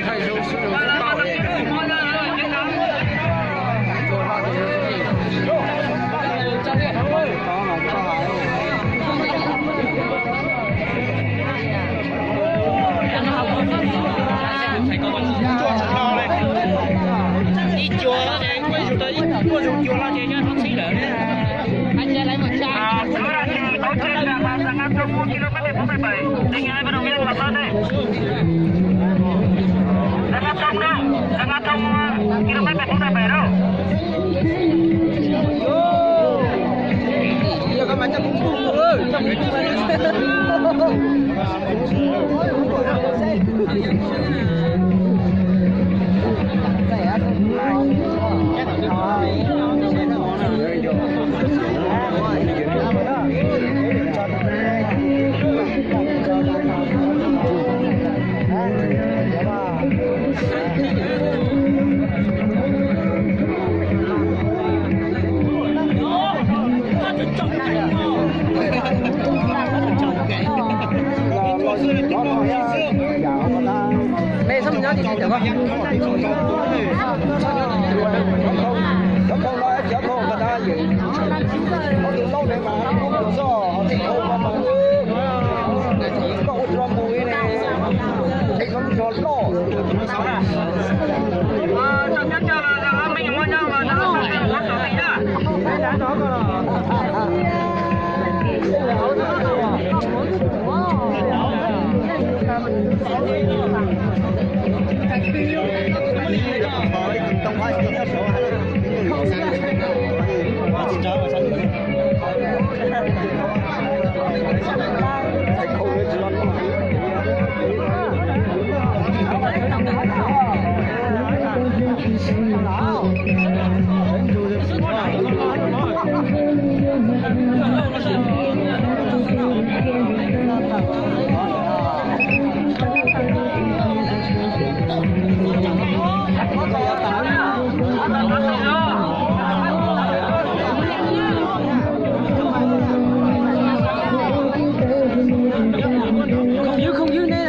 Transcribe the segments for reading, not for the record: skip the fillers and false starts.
太收视了，大卫。教练，好好不好？đi chùa đó để quay chủ tới qua dùng chùa là để cho nó xí đỡ đấy anh sẽ lấy một chai sữa là chừng 6 kg là 150 km 47 đây ngay bắt đầu viên là lên đây jangan tông km 47 đâu giờ các bạn chắc cũng buông rồi Mẹ sao mình nhớ thì được không? Không nói chở con người ta gì. Họ từ lâu để mà nó cũng được rồi. Họ thì không mà có một trăm mùi này. Thì nó cho lo. chắc chắn là mình mua nhau mà nó không có trở thành ra. Đã đó không dưới nè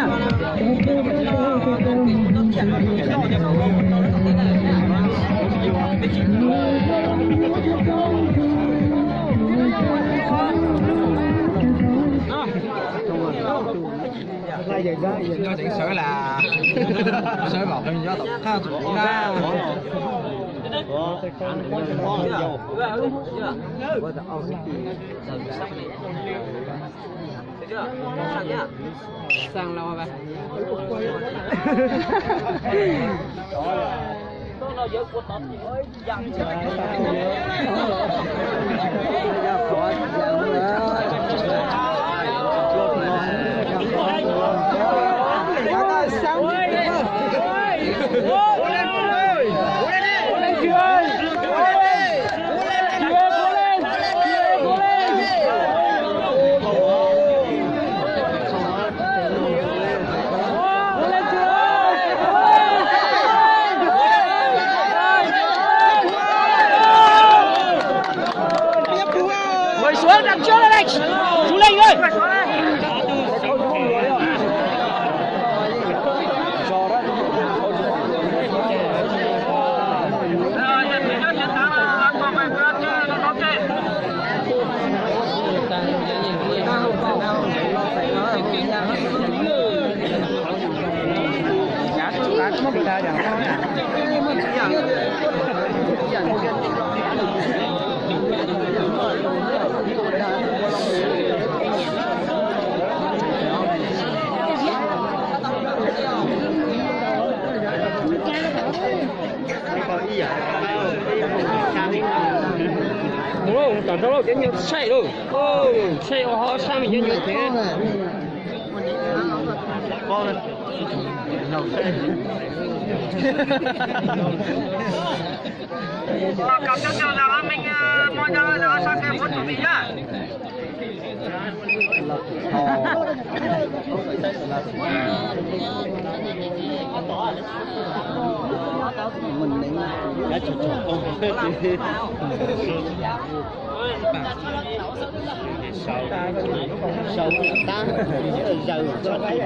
do chỉnh sửa là sửa một trong gió tộc ha ra sang lâu vậy nó dễ của tao thì ơi dặn cho xuống đằng trước lên anh chú Linh ơi đúng không? Đâu cái nhiều say đâu, say họ sang mình nhiều thế. Con này, cảm giác cho là mình mua ra sang xe phút của mình nhá. mình định đã chụp không sâu ta giờ cho thấy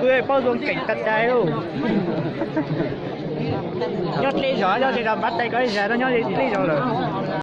cười bao dung cảnh tật trái luôn nhót lý gió cho thì làm bắt tay cái gì đó nhót lý gió rồi